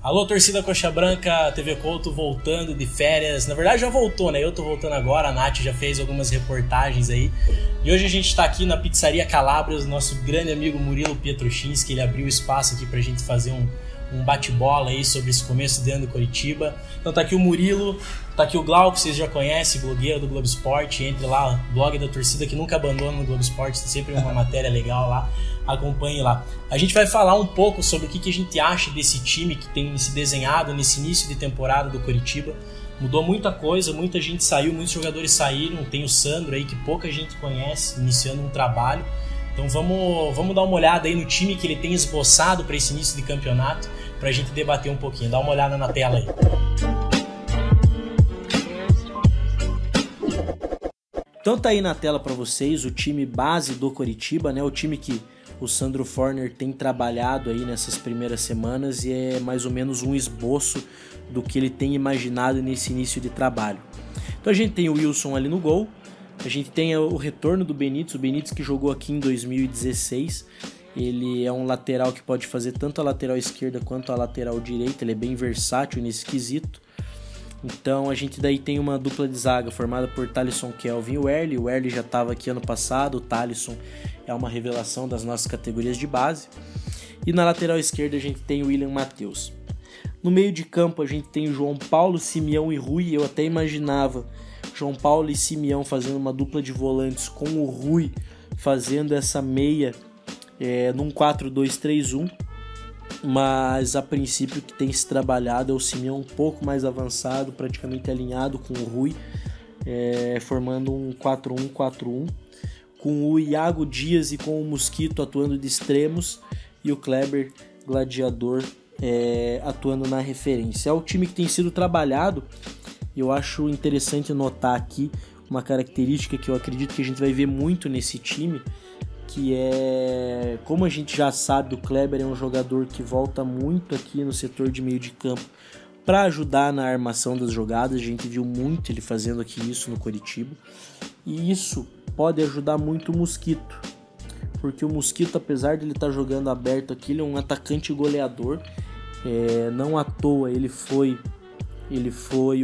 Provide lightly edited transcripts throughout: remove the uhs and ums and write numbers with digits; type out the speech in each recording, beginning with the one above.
Alô, torcida Coxa Branca, TV Couto voltando de férias. Na verdade já voltou, né? Eu tô voltando agora, a Nath já fez algumas reportagens aí. E hoje a gente tá aqui na Pizzaria Calabres, nosso grande amigo Murilo Pietruszinski, ele abriu espaço aqui pra gente fazer um bate-bola aí sobre esse começo de ano do Coritiba. Então tá aqui o Murilo, tá aqui o Glauco, vocês já conhecem, blogueiro do Globo Esporte. Entre lá, blog da torcida que nunca abandona no Globo Esporte, tem sempre uma matéria legal lá, acompanhe lá. A gente vai falar um pouco sobre o que a gente acha desse time que tem se desenhado nesse início de temporada do Coritiba. Mudou muita coisa, muita gente saiu, muitos jogadores saíram, tem o Sandro aí que pouca gente conhece, iniciando um trabalho. Então vamos dar uma olhada aí no time que ele tem esboçado para esse início de campeonato, para a gente debater um pouquinho. Dá uma olhada na tela aí. Então tá aí na tela para vocês o time base do Coritiba, né? O time que o Sandro Forner tem trabalhado aí nessas primeiras semanas e é mais ou menos um esboço do que ele tem imaginado nesse início de trabalho. Então a gente tem o Wilson ali no gol. A gente tem o retorno do Benítez, o Benítez que jogou aqui em 2016, ele é um lateral que pode fazer tanto a lateral esquerda quanto a lateral direita, ele é bem versátil nesse quesito. Então a gente daí tem uma dupla de zaga formada por Thalisson Kelvin e o Erli já estava aqui ano passado, o Thalisson é uma revelação das nossas categorias de base. E na lateral esquerda a gente tem o William Matheus. No meio de campo a gente tem o João Paulo, Simeão e Rui, eu até imaginava João Paulo e Simeão fazendo uma dupla de volantes com o Rui fazendo essa meia num 4-2-3-1, mas a princípio o que tem se trabalhado é o Simeão um pouco mais avançado, praticamente alinhado com o Rui, formando um 4-1-4-1, com o Iago Dias e com o Mosquito atuando de extremos e o Kleber Gladiador atuando na referência. É o time que tem sido trabalhado. Eu acho interessante notar aqui uma característica que eu acredito que a gente vai ver muito nesse time, que é, como a gente já sabe, o Kleber é um jogador que volta muito aqui no setor de meio de campo para ajudar na armação das jogadas. A gente viu muito ele fazendo aqui isso no Coritiba, e isso pode ajudar muito o Mosquito, porque o Mosquito, apesar de ele estar jogando aberto aqui, ele é um atacante goleador, não à toa ele foi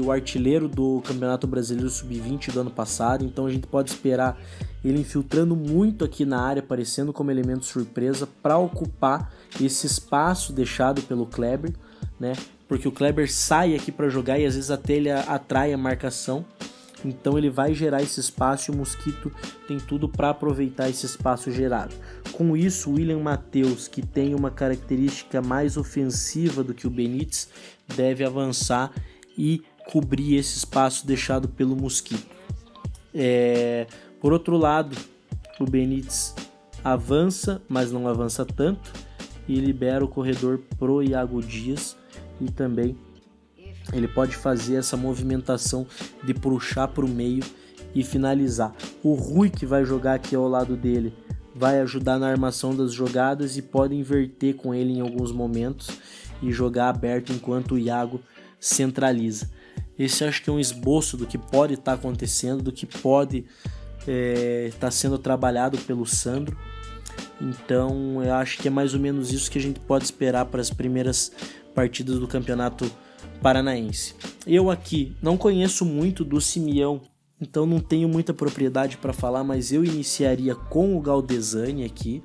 o artilheiro do Campeonato Brasileiro Sub-20 do ano passado, então a gente pode esperar ele infiltrando muito aqui na área, aparecendo como elemento surpresa para ocupar esse espaço deixado pelo Kleber, né? Porque o Kleber sai aqui para jogar e às vezes até ele atrai a marcação, então ele vai gerar esse espaço e o Mosquito tem tudo para aproveitar esse espaço gerado. Com isso, o William Matheus, que tem uma característica mais ofensiva do que o Benítez, deve avançar e cobrir esse espaço deixado pelo Mosquito. Por outro lado, o Benítez avança, mas não avança tanto, e libera o corredor pro Iago Dias, e também ele pode fazer essa movimentação de puxar para o meio e finalizar. O Rui, que vai jogar aqui ao lado dele, vai ajudar na armação das jogadas e pode inverter com ele em alguns momentos e jogar aberto enquanto o Iago centraliza. Esse acho que é um esboço do que pode estar acontecendo, do que pode estar sendo trabalhado pelo Sandro. Então eu acho que é mais ou menos isso que a gente pode esperar para as primeiras partidas do Campeonato Paranaense. Eu aqui não conheço muito do Simeão, então não tenho muita propriedade para falar, mas eu iniciaria com o Galdesani aqui,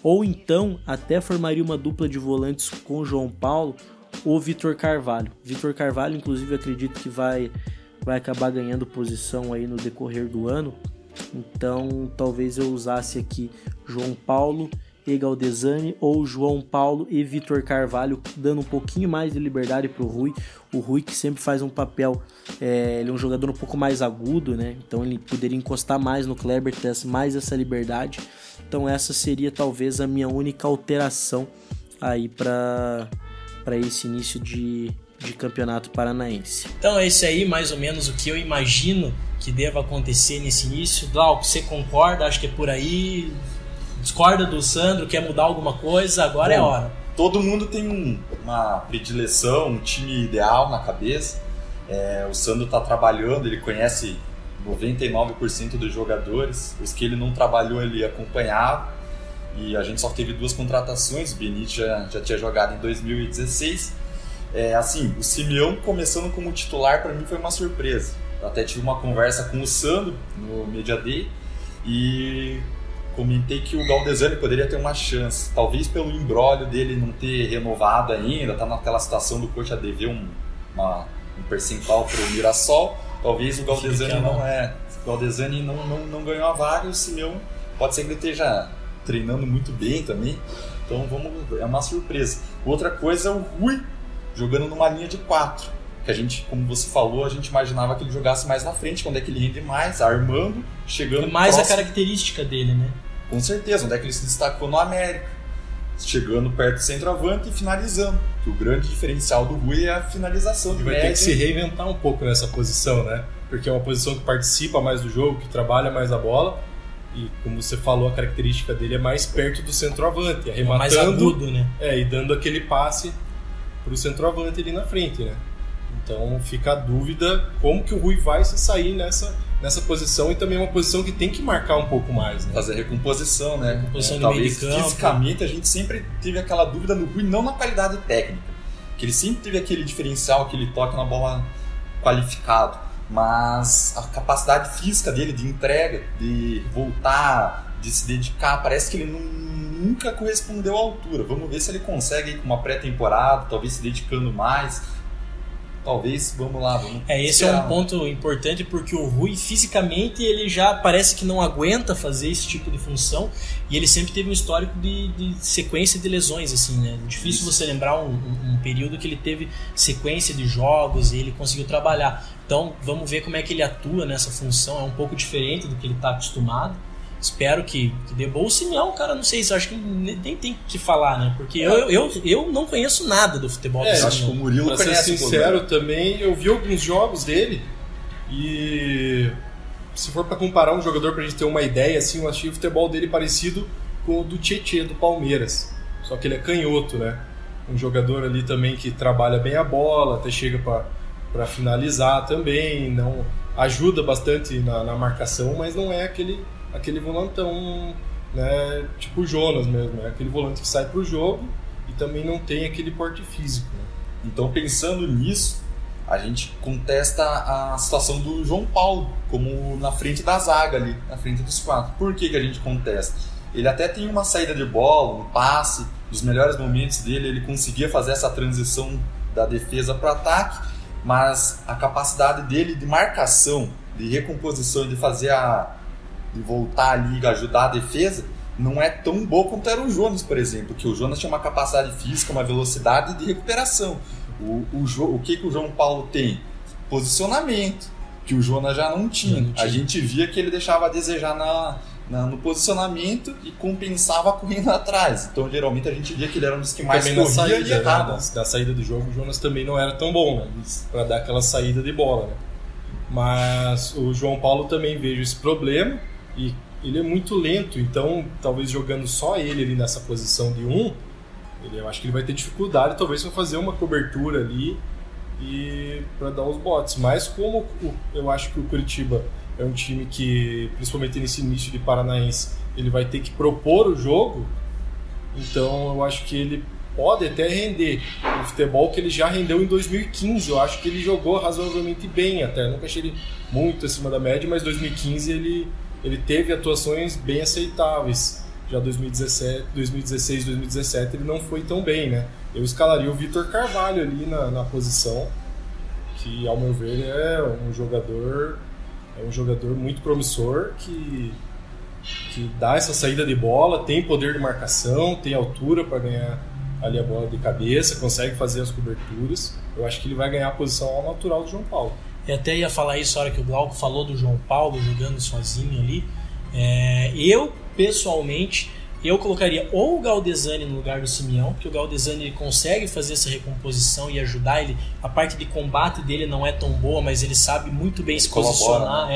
ou então até formaria uma dupla de volantes com o João Paulo ou Vitor Carvalho. Vitor Carvalho, inclusive, acredito que vai acabar ganhando posição aí no decorrer do ano, então talvez eu usasse aqui João Paulo e Galdesani, ou João Paulo e Vitor Carvalho, dando um pouquinho mais de liberdade para o Rui, que sempre faz um papel, ele é um jogador um pouco mais agudo, né? Então ele poderia encostar mais no Kleber, ter mais essa liberdade. Então essa seria talvez a minha única alteração aí para esse início de campeonato paranaense. Então é isso aí, mais ou menos o que eu imagino que deva acontecer nesse início. Glauco, você concorda? Acho que é por aí. Discorda do Sandro, quer mudar alguma coisa? Agora é a hora. Todo mundo tem uma predileção, um time ideal na cabeça. O Sandro está trabalhando, ele conhece 99% dos jogadores. Os que ele não trabalhou, ele acompanhava. E a gente só teve 2 contratações. O Benítez já tinha jogado em 2016. Assim, o Simeão começando como titular para mim foi uma surpresa. Eu até tive uma conversa com o Sandro no Media Day e comentei que o Galdesani poderia ter uma chance, talvez pelo imbróglio dele não ter renovado ainda, tá naquela situação do coach a dever um percentual para o Mirassol. Talvez o Galdesani não ganhou a vaga e o Simeão pode ser que ele esteja treinando muito bem também. Então é uma surpresa. Outra coisa é o Rui jogando numa linha de 4. Que a gente, como você falou, a gente imaginava que ele jogasse mais na frente, quando é que ele rende mais, armando, chegando mais próximo. A característica dele, né? Com certeza, onde é que ele se destacou no América. Chegando perto do centroavante e finalizando. Que o grande diferencial do Rui é a finalização de média. Vai ter que se reinventar um pouco nessa posição, né? Porque é uma posição que participa mais do jogo, que trabalha mais a bola. E como você falou, a característica dele é mais perto do centroavante, arrematando, mais agudo, né? E dando aquele passe pro centroavante ali na frente, né? Então fica a dúvida como que o Rui vai se sair nessa posição, e também é uma posição que tem que marcar um pouco mais, né? Fazer recomposição, né? Recomposição no talvez meio de campo. Fisicamente a gente sempre teve aquela dúvida no Rui, não na qualidade técnica, que ele sempre teve aquele diferencial, aquele toque na bola qualificado, mas a capacidade física dele de entrega, de voltar, de se dedicar, parece que ele nunca correspondeu à altura. Vamos ver se ele consegue ir com uma pré-temporada, talvez se dedicando mais. Talvez, vamos lá. Esse é um ponto importante, porque o Rui fisicamente ele já parece que não aguenta fazer esse tipo de função, e ele sempre teve um histórico de sequência de lesões, assim, né? Difícil você lembrar um período que ele teve sequência de jogos e ele conseguiu trabalhar. Então vamos ver como é que ele atua nessa função, é um pouco diferente do que ele está acostumado. Espero que dê bom. O Simeão, cara, não sei se acho que nem tem que falar, né? Porque eu não conheço nada do futebol do Simeão. Acho que o Murilo pra conhece. Ser sincero também, eu vi alguns jogos dele e se for para comparar um jogador pra gente ter uma ideia, assim, eu achei o futebol dele parecido com o do Tietê, do Palmeiras. Só que ele é canhoto, né? Um jogador ali também que trabalha bem a bola, até chega para finalizar também, não ajuda bastante na marcação, mas não é aquele volantão, né, tipo o Jonas mesmo, é aquele volante que sai pro jogo e também não tem aquele porte físico, né? Então, pensando nisso, a gente contesta a situação do João Paulo como na frente da zaga ali, na frente dos 4. Por que a gente contesta? Ele até tem uma saída de bola, um passe, nos melhores momentos dele ele conseguia fazer essa transição da defesa para o ataque, mas a capacidade dele de marcação, de recomposição, de fazer de voltar ali e ajudar a defesa, não é tão boa quanto era o Jonas, por exemplo, que o Jonas tinha uma capacidade física, uma velocidade de recuperação. O que o João Paulo tem? Posicionamento, que o Jonas já não tinha. A gente via que ele deixava a desejar no posicionamento e compensava correndo atrás. Então, geralmente, a gente via que ele era um dos que mais corria e errava. Da saída do jogo, o Jonas também não era tão bom, né? Para dar aquela saída de bola, né? Mas o João Paulo também vejo esse problema. E ele é muito lento, então talvez jogando só ele ali nessa posição de 1, eu acho que ele vai ter dificuldade talvez para fazer uma cobertura ali e para dar os botes. Mas como eu acho que o Curitiba é um time que, principalmente nesse início de Paranaense, ele vai ter que propor o jogo, então eu acho que ele pode até render o futebol que ele já rendeu em 2015. Eu acho que ele jogou razoavelmente bem até, nunca achei ele muito acima da média, mas 2015 ele teve atuações bem aceitáveis. Já 2016, 2017 ele não foi tão bem, né? Eu escalaria o Vitor Carvalho ali na posição, que ao meu ver é um jogador muito promissor, que dá essa saída de bola, tem poder de marcação, tem altura para ganhar ali a bola de cabeça, consegue fazer as coberturas. Eu acho que ele vai ganhar a posição ao natural do João Paulo. Eu até ia falar isso na hora que o Glauco falou do João Paulo jogando sozinho ali. Eu, pessoalmente, colocaria ou o Galdesani no lugar do Simeão, porque o Galdesani ele consegue fazer essa recomposição e ajudar ele. A parte de combate dele não é tão boa, mas ele sabe muito bem se posicionar.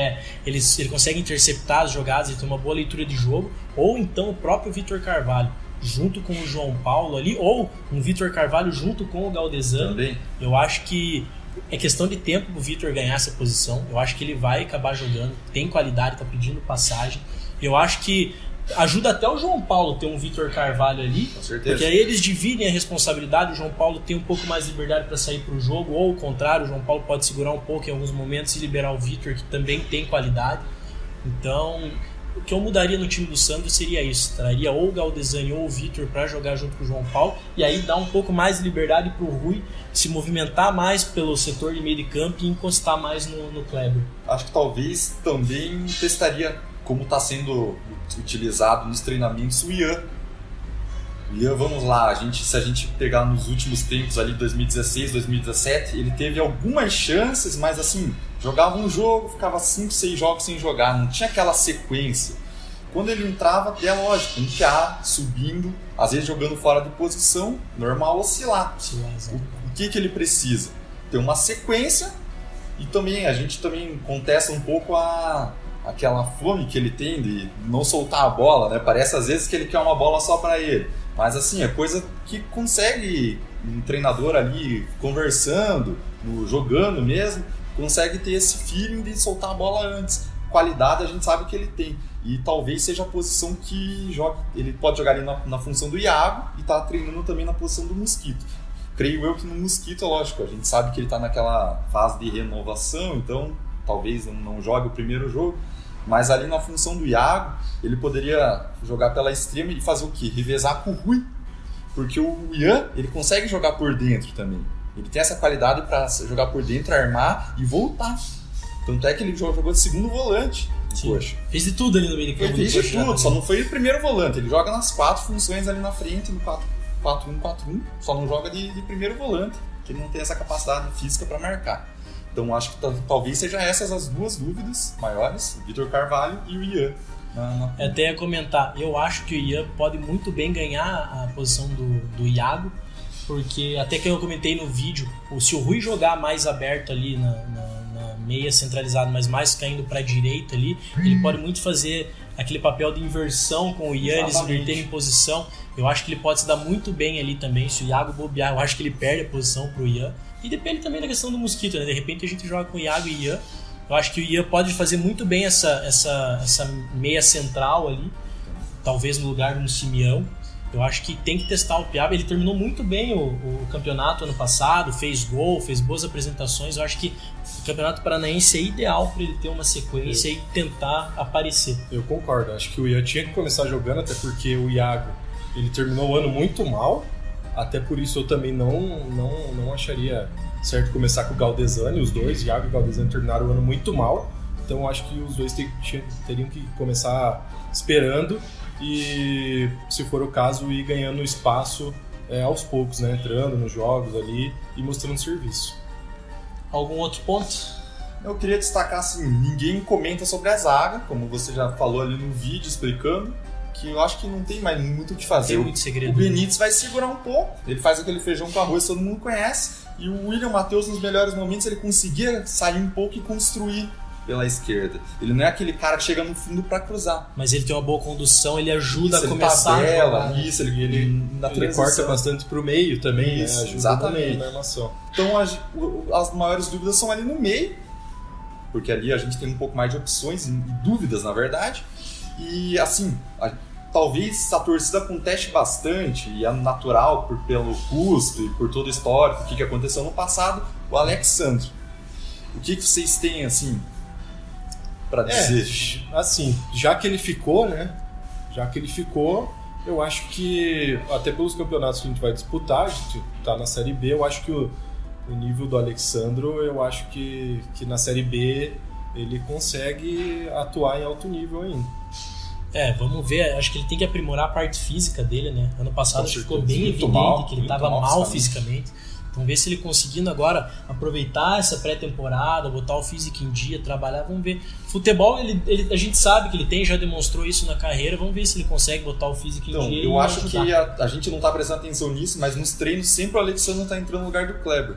Ele consegue interceptar as jogadas, ele tem uma boa leitura de jogo. Ou então o próprio Vitor Carvalho junto com o João Paulo ali, ou um Vitor Carvalho junto com o Galdesani. Também. Eu acho que é questão de tempo pro Vitor ganhar essa posição. Eu acho que ele vai acabar jogando, tem qualidade, tá pedindo passagem. Eu acho que Ajuda até o João Paulo ter um Vitor Carvalho ali, com certeza. Porque aí eles dividem a responsabilidade, o João Paulo tem um pouco mais de liberdade para sair para o jogo, ou o contrário, o João Paulo pode segurar um pouco em alguns momentos e liberar o Vitor, que também tem qualidade. Então, o que eu mudaria no time do Sandro seria isso, traria ou o Galdesani ou o Vitor para jogar junto com o João Paulo, e aí dá um pouco mais de liberdade para o Rui se movimentar mais pelo setor de meio de campo e encostar mais no Kleber. Acho que talvez também testaria como está sendo utilizado nos treinamentos o Ian. O Ian, vamos lá, se a gente pegar nos últimos tempos ali, 2016, 2017, ele teve algumas chances, mas assim, jogava um jogo, ficava 5, 6 jogos sem jogar, não tinha aquela sequência. Quando ele entrava, é lógico, um PA subindo, às vezes jogando fora de posição, normal oscilar. O que ele precisa? Ter uma sequência, e também a gente também contesta um pouco aquela fome que ele tem de não soltar a bola, né? Parece às vezes que ele quer uma bola só para ele, mas assim, é coisa que consegue um treinador ali conversando, jogando mesmo, consegue ter esse feeling de soltar a bola antes. Qualidade a gente sabe que ele tem, e talvez seja a posição que ele pode jogar ali na função do Iago e tá treinando também na posição do Mosquito. Creio eu que no Mosquito, lógico, a gente sabe que ele tá naquela fase de renovação, então talvez não jogue o primeiro jogo, mas ali na função do Iago, ele poderia jogar pela extrema e fazer o quê? Revezar com o Rui, porque o Ian, ele consegue jogar por dentro também. Ele tem essa qualidade para jogar por dentro, armar e voltar. Tanto é que ele jogou de segundo volante. Poxa. Fez de tudo ali no meio de campo. Ele fez de tudo, só não foi o primeiro volante. Ele joga nas 4 funções ali na frente, no 4-1-4-1, só não joga de primeiro volante, que ele não tem essa capacidade física para marcar. Então acho que talvez sejam essas as duas dúvidas maiores, o Vitor Carvalho e o Ian. Até ia comentar, eu acho que o Ian pode muito bem ganhar a posição do Iago, porque até que eu comentei no vídeo, se o Rui jogar mais aberto ali na meia centralizado, mas mais caindo para a direita ali, ele pode muito fazer aquele papel de inversão com o Ian, eles inverterem em posição. Eu acho que ele pode se dar muito bem ali também. Se o Iago bobear, eu acho que ele perde a posição pro Ian. E depende também da questão do Mosquito, né? De repente a gente joga com o Iago e Ian. Eu acho que o Ian pode fazer muito bem essa meia central ali, talvez no lugar de um Simeão. Eu acho que tem que testar o Piaba. Ele terminou muito bem o campeonato ano passado, fez gol, fez boas apresentações. Eu acho que o Campeonato Paranaense é ideal para ele ter uma sequência e tentar aparecer. Eu concordo, acho que o Ian tinha que começar jogando, até porque o Iago ele terminou o ano muito mal. Até por isso eu também não acharia certo começar com o Galdesani. Os dois, Iago e Galdesani, terminaram o ano muito mal. Então eu acho que os dois teriam que começar esperando e, se for o caso, ir ganhando espaço aos poucos, né? Entrando nos jogos ali e mostrando serviço. Algum outro ponto? Eu queria destacar assim, ninguém comenta sobre a zaga, como você já falou ali no vídeo explicando, que eu acho que não tem mais muito o que fazer. Tem muito segredo. O Benítez vai segurar um pouco, ele faz aquele feijão com arroz que todo mundo conhece, e o William Matheus, nos melhores momentos, ele conseguia sair um pouco e construir pela esquerda. Ele não é aquele cara que chega no fundo para cruzar. Mas ele tem uma boa condução, ele ajuda isso, a começar tabela, a jogar. Isso, ele corta bastante pro meio também, isso, ajuda exatamente. Na armação. Então as maiores dúvidas são ali no meio, porque ali a gente tem um pouco mais de opções e dúvidas, na verdade. E assim, talvez a torcida conteste bastante, e é natural pelo custo e por todo o histórico, o que aconteceu no passado, o Alexandre. O que vocês têm, assim, para dizer? Assim, já que ele ficou, eu acho que, até pelos campeonatos que a gente vai disputar, a gente tá na Série B, eu acho que o nível do Alexandro, eu acho que na Série B ele consegue atuar em alto nível ainda. Vamos ver, acho que ele tem que aprimorar a parte física dele, né? Ano passado ficou bem evidente que ele estava mal fisicamente. Vamos ver se ele conseguindo agora aproveitar essa pré-temporada, botar o físico em dia, trabalhar, vamos ver. Futebol, a gente sabe que ele tem, já demonstrou isso na carreira, vamos ver se ele consegue botar o físico em dia. Eu acho que a gente não está prestando atenção nisso, mas nos treinos sempre o Alexandre está entrando no lugar do Kleber.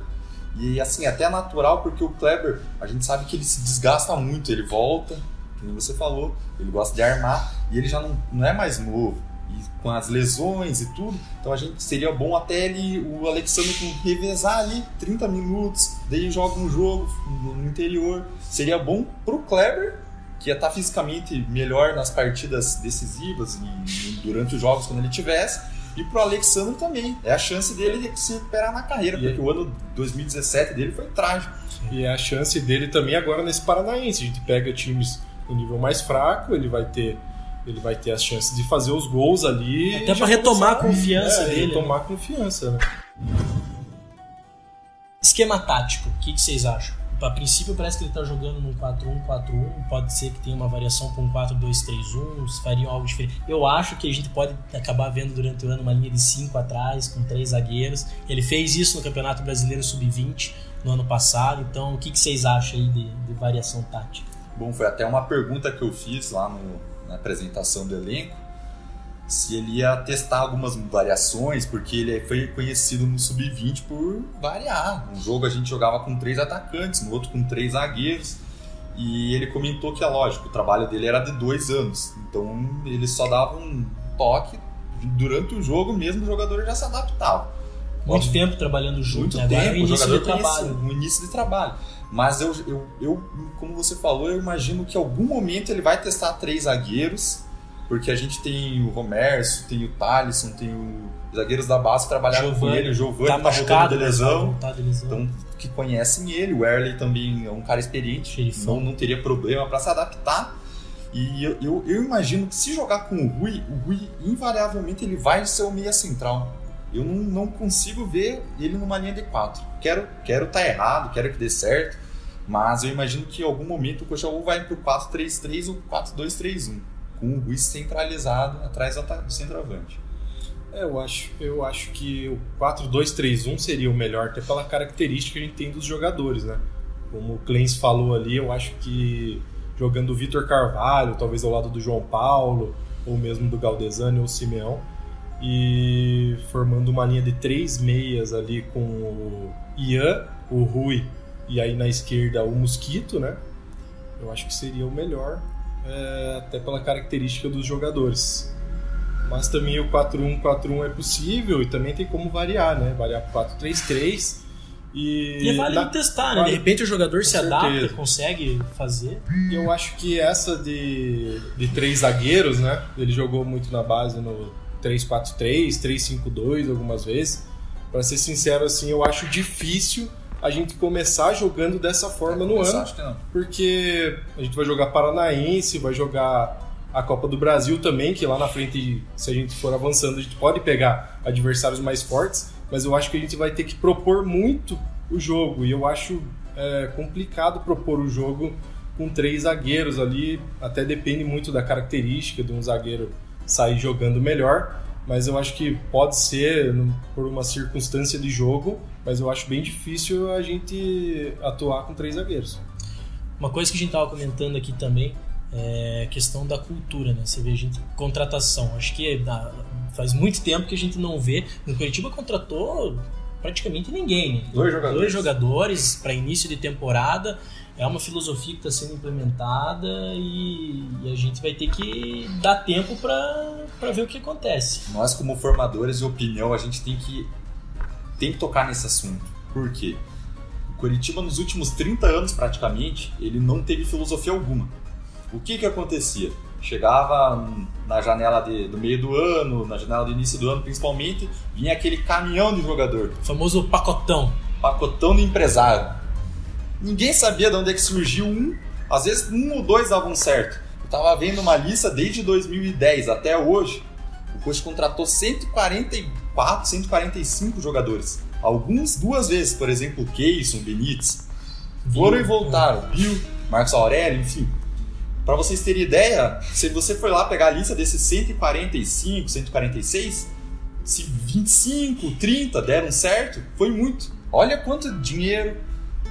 E assim, até é natural, porque o Kleber, a gente sabe que ele se desgasta muito, ele volta, como você falou, ele gosta de armar, e ele já não é mais novo. E com as lesões e tudo, então a gente seria bom até o Alexandre revezar ali 30 minutos, daí joga um jogo no interior. Seria bom pro Kleber que ia estar fisicamente melhor nas partidas decisivas e durante os jogos quando ele tivesse. E pro Alexandre também. É a chance dele de se recuperar na carreira, porque o ano 2017 dele foi trágico. E é a chance dele também agora nesse Paranaense. A gente pega times no nível mais fraco, ele vai ter as chances de fazer os gols ali. Até para retomar a confiança dele. Retomar a confiança, né? Esquema tático, o que vocês acham? A princípio parece que ele está jogando num 4-1-4-1, pode ser que tenha uma variação para um 4-2-3-1, se fariam algo diferente. Eu acho que a gente pode acabar vendo durante o ano uma linha de 5 atrás, com 3 zagueiros. Ele fez isso no Campeonato Brasileiro Sub-20 no ano passado, então o que vocês acham aí de variação tática? Bom, foi até uma pergunta que eu fiz lá na apresentação do elenco, se ele ia testar algumas variações, porque ele foi conhecido no Sub-20 por variar. Um jogo a gente jogava com 3 atacantes, no outro com 3 zagueiros, e ele comentou que, é lógico, o trabalho dele era de 2 anos, então ele só dava um toque durante o jogo, mesmo o jogador já se adaptava. Muito tempo trabalhando junto, muito tempo, agora é o início de trabalho. O início de trabalho. Mas eu, como você falou, eu imagino que em algum momento ele vai testar 3 zagueiros, porque a gente tem o Romércio, tem o Thalisson, tem os zagueiros da base que trabalharam com ele, o Giovani tá voltando de lesão, então que conhecem ele, o Erley também é um cara experiente, não teria problema para se adaptar. E eu imagino que se jogar com o Rui invariavelmente ele vai ser o meia central. Eu não consigo ver ele numa linha de 4. Quero estar errado, quero que dê certo, mas eu imagino que em algum momento o Coxa ou vai pro 4-3-3 ou 4-2-3-1. Com o Rui centralizado atrás do centroavante. Eu acho que o 4-2-3-1 seria o melhor, até pela característica que a gente tem dos jogadores, né? Como o Clens falou ali, eu acho que jogando o Vitor Carvalho, talvez ao lado do João Paulo, ou mesmo do Galdesani ou Simeão, e formando uma linha de 3 meias ali com o Ian, o Rui, e aí na esquerda o Mosquito, né? Eu acho que seria o melhor. Até pela característica dos jogadores. Mas também o 4-1-4-1 é possível e também tem como variar, né? Variar para 4-3-3 e vale testar, né? De repente o jogador se adapta, consegue fazer. E eu acho que essa de 3 zagueiros, né? Ele jogou muito na base no 3-4-3, 3-5-2 algumas vezes. Para ser sincero, assim, eu acho difícil a gente começar jogando dessa forma no ano, acho que não. Porque a gente vai jogar Paranaense, vai jogar a Copa do Brasil também, que lá na frente, se a gente for avançando, a gente pode pegar adversários mais fortes, mas eu acho que a gente vai ter que propor muito o jogo, e eu acho complicado propor o jogo com 3 zagueiros ali, até depende muito da característica de um zagueiro sair jogando melhor, mas eu acho que pode ser por uma circunstância de jogo, mas eu acho bem difícil a gente atuar com 3 zagueiros. Uma coisa que a gente estava comentando aqui também é a questão da cultura, né? Você vê a gente, contratação, acho que faz muito tempo que a gente não vê, o Coritiba contratou praticamente ninguém, né? 2 jogadores para início de temporada, é uma filosofia que está sendo implementada e a gente vai ter que dar tempo para ver o que acontece. Nós, como formadores de opinião, a gente tem que tocar nesse assunto. Por quê? O Coritiba, nos últimos 30 anos, praticamente, ele não teve filosofia alguma. O que acontecia? Chegava na janela do meio do ano, na janela do início do ano, principalmente, vinha aquele caminhão de jogador. O famoso pacotão. Pacotão do empresário. Ninguém sabia de onde é que surgiu às vezes 1 ou 2 davam certo. Eu tava vendo uma lista desde 2010 até hoje, o Coxa contratou 144, 145 jogadores. Alguns 2 vezes, por exemplo, o Keyson, o Benítez. Foram e voltaram. Bill, Marcos Aurélio, enfim. Para vocês terem ideia, se você for lá pegar a lista desses 145, 146, se 25, 30 deram certo, foi muito. Olha quanto dinheiro,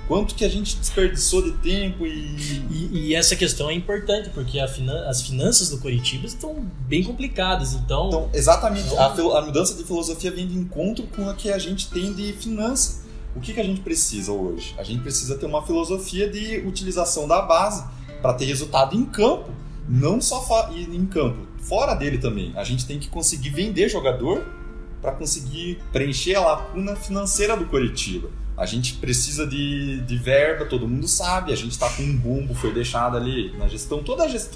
quanto que a gente desperdiçou de tempo e essa questão é importante, porque as finanças do Coritiba estão bem complicadas, então exatamente, a mudança de filosofia vem de encontro com a que a gente tem de finança. O que a gente precisa hoje? A gente precisa ter uma filosofia de utilização da base para ter resultado em campo, não só em campo, fora dele também. A gente tem que conseguir vender jogador para conseguir preencher a lacuna financeira do Coritiba. a gente precisa de verba, todo mundo sabe, a gente está com um rombo, foi deixado ali na gestão.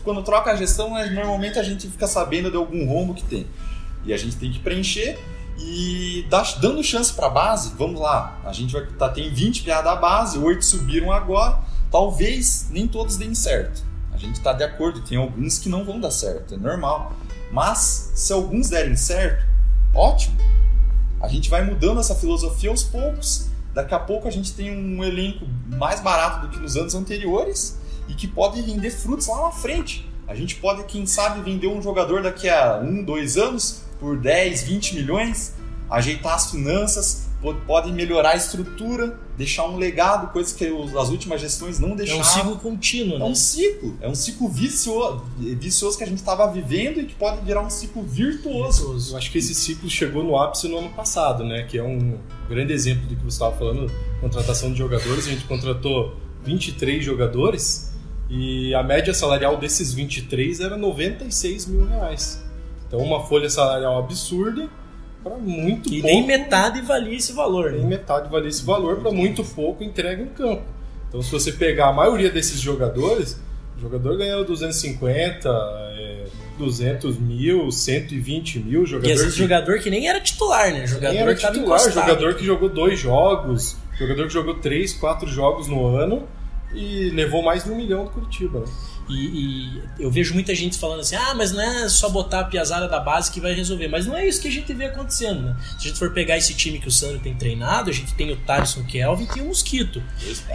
Quando troca a gestão, normalmente a gente fica sabendo de algum rombo que tem. E a gente tem que preencher e dando chance para a base. Vamos lá, a gente tem 20 PA da base, 8 subiram agora, talvez nem todos deem certo. A gente está de acordo, tem alguns que não vão dar certo, é normal. Mas se alguns derem certo, ótimo. A gente vai mudando essa filosofia aos poucos. Daqui a pouco a gente tem um elenco mais barato do que nos anos anteriores e que pode render frutos lá na frente. A gente pode, quem sabe, vender um jogador daqui a 1, 2 anos por 10, 20 milhões, ajeitar as finanças, pode melhorar a estrutura, deixar um legado, coisa que as últimas gestões não deixaram. É um ciclo contínuo, né? É um ciclo vicioso que a gente estava vivendo e que pode virar um ciclo virtuoso. Eu acho que esse ciclo chegou no ápice no ano passado, né? Que é um grande exemplo do que você estava falando, contratação de jogadores. A gente contratou 23 jogadores e a média salarial desses 23 era R$96 mil. Então uma folha salarial absurda para muito pouco. E nem metade valia esse valor, né? Nem metade valia esse valor para muito pouco entrega em campo. Então se você pegar a maioria desses jogadores, o jogador ganhou 250, 200 mil, 120 mil. E às vezes jogador que nem era titular, né? Jogador que titular, jogador que jogou 2 jogos, jogador que jogou 3, 4 jogos no ano e levou mais de 1 milhão do Curitiba, né? E eu vejo muita gente falando assim, mas não é só botar a piazada da base que vai resolver. Mas não é isso que a gente vê acontecendo, né? Se a gente for pegar esse time que o Sandro tem treinado, a gente tem o Thaleson Kelvin e tem o Mosquito.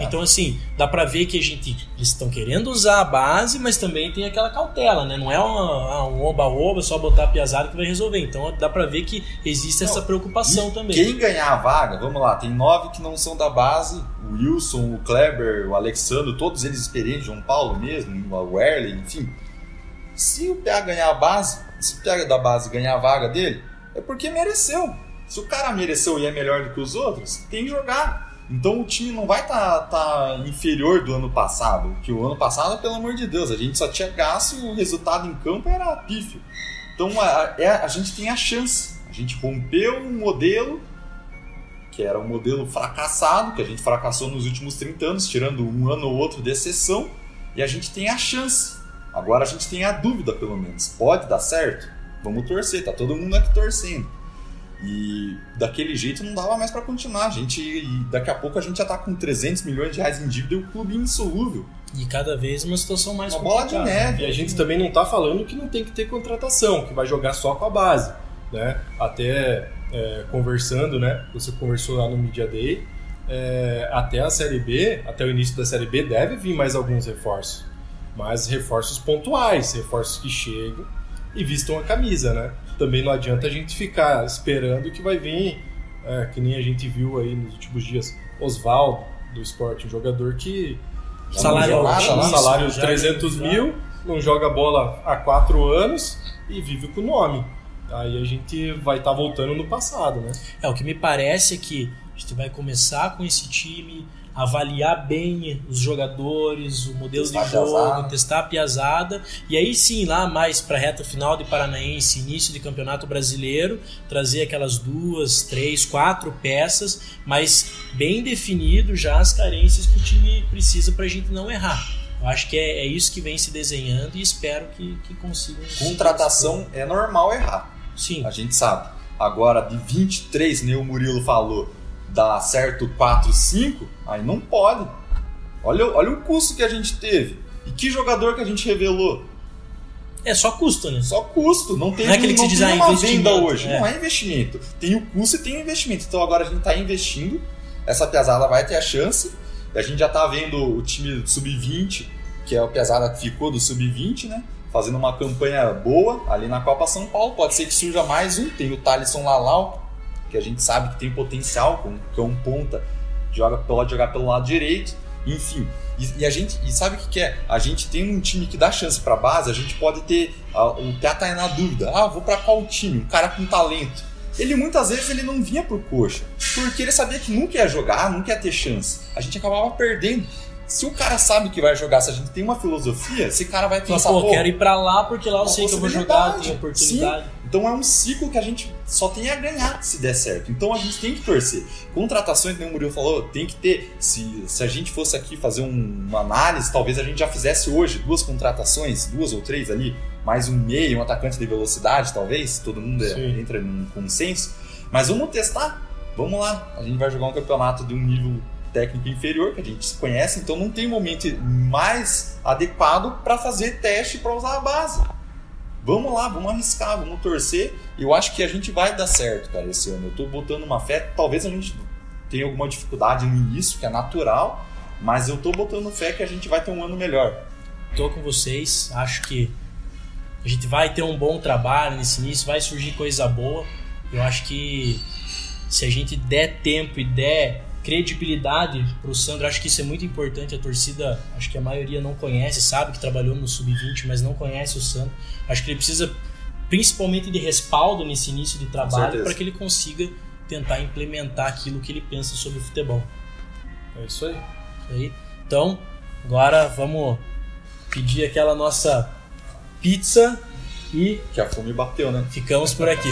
Então assim, dá pra ver que eles estão querendo usar a base, mas também tem aquela cautela, né? Não é um oba-oba, só botar a piazada que vai resolver. Então dá pra ver que existe essa preocupação também. Quem ganhar a vaga, vamos lá, tem 9 que não são da base, o Wilson, o Kleber, o Alexandre, todos eles experientes, João Paulo mesmo, o Werley, enfim. Se o PA ganhar a base, se o PA da base ganhar a vaga dele, é porque mereceu. Se o cara mereceu e é melhor do que os outros, tem que jogar. Então o time não vai tá inferior do ano passado, que o ano passado, pelo amor de Deus, a gente só tinha gasto e o resultado em campo era pífio. Então a gente tem a chance. A gente rompeu um modelo que era um modelo fracassado, que a gente fracassou nos últimos 30 anos, tirando um ano ou outro de exceção, e a gente tem a chance. Agora a gente tem a dúvida, pelo menos. Pode dar certo? Vamos torcer, tá todo mundo aqui torcendo. E daquele jeito não dava mais para continuar. E daqui a pouco a gente já tá com 300 milhões de reais em dívida e o clube insolúvel. E cada vez uma situação mais complicada. Bola de neve. E a gente também não tá falando que não tem que ter contratação, que vai jogar só com a base, né? Até conversando, né? Você conversou lá no Media Day, até a Série B, até o início da Série B deve vir mais alguns reforços, mas reforços pontuais, reforços que chegam e vistam a camisa, né? Também não adianta a gente ficar esperando que vai vir, que nem a gente viu aí nos últimos dias, Osvaldo do Sport, um jogador que salário de 300 mil, não joga bola há 4 anos e vive com o nome. Aí a gente vai estar voltando no passado, né? O que me parece é que a gente vai começar com esse time, avaliar bem os jogadores, o modelo de jogo, testar a piazada, e aí sim, lá mais para a reta final de Paranaense, início de Campeonato Brasileiro, trazer aquelas 2, 3, 4 peças, mas bem definido já as carências que o time precisa para a gente não errar. Eu acho que é isso que vem se desenhando e espero que consigam. Contratação é normal errar. Sim. A gente sabe. Agora, de 23, nem o Murilo falou, dá certo 4, 5, aí não pode. Olha o custo que a gente teve. E que jogador que a gente revelou? É só custo, né? Só custo. Não tem aquele que se diz uma venda hoje. É. Não é investimento. Tem o custo e tem o investimento. Então agora a gente está investindo. Essa piazada vai ter a chance. E a gente já está vendo o time do Sub-20, que é o piazada que ficou do Sub-20, né? Fazendo uma campanha boa ali na Copa São Paulo. Pode ser que surja mais um. Tem o Thaleson Lalau, que a gente sabe que tem potencial, que é um ponta, pode jogar pelo lado direito, enfim. E sabe o que é? A gente tem um time que dá chance para base, a gente pode ter, o PA tá aí na dúvida, vou para qual time? Um cara com talento. Ele muitas vezes ele não vinha por coxa, porque ele sabia que nunca ia jogar, nunca ia ter chance. A gente acabava perdendo. Se o cara sabe que vai jogar, se a gente tem uma filosofia, esse cara vai pensar, quero ir pra lá porque lá eu sei que eu vou jogar, tenho oportunidade. Sim. Então é um ciclo que a gente só tem a ganhar se der certo. Então a gente tem que torcer. Contratações, como o Murilo falou, tem que ter. Se a gente fosse aqui fazer uma análise, talvez a gente já fizesse hoje 2 contratações, 2 ou 3 ali, mais um meio, um atacante de velocidade, talvez. Todo mundo entra num consenso. Mas vamos testar. Vamos lá. A gente vai jogar um campeonato de um nível técnico inferior, que a gente se conhece, então não tem momento mais adequado para fazer teste para usar a base. Vamos lá, vamos arriscar, vamos torcer. Eu acho que a gente vai dar certo, cara, esse ano. Eu tô botando uma fé, talvez a gente tenha alguma dificuldade no início, que é natural, mas eu tô botando fé que a gente vai ter um ano melhor. Tô com vocês, acho que a gente vai ter um bom trabalho nesse início, vai surgir coisa boa. Eu acho que se a gente der tempo e der credibilidade pro Sandro, acho que isso é muito importante. A torcida, acho que a maioria não conhece, sabe que trabalhou no Sub-20, mas não conhece o Sandro. Acho que ele precisa principalmente de respaldo nesse início de trabalho para que ele consiga tentar implementar aquilo que ele pensa sobre o futebol. É isso aí. Então, agora vamos pedir aquela nossa pizza e que a fome bateu, né? Ficamos por aqui.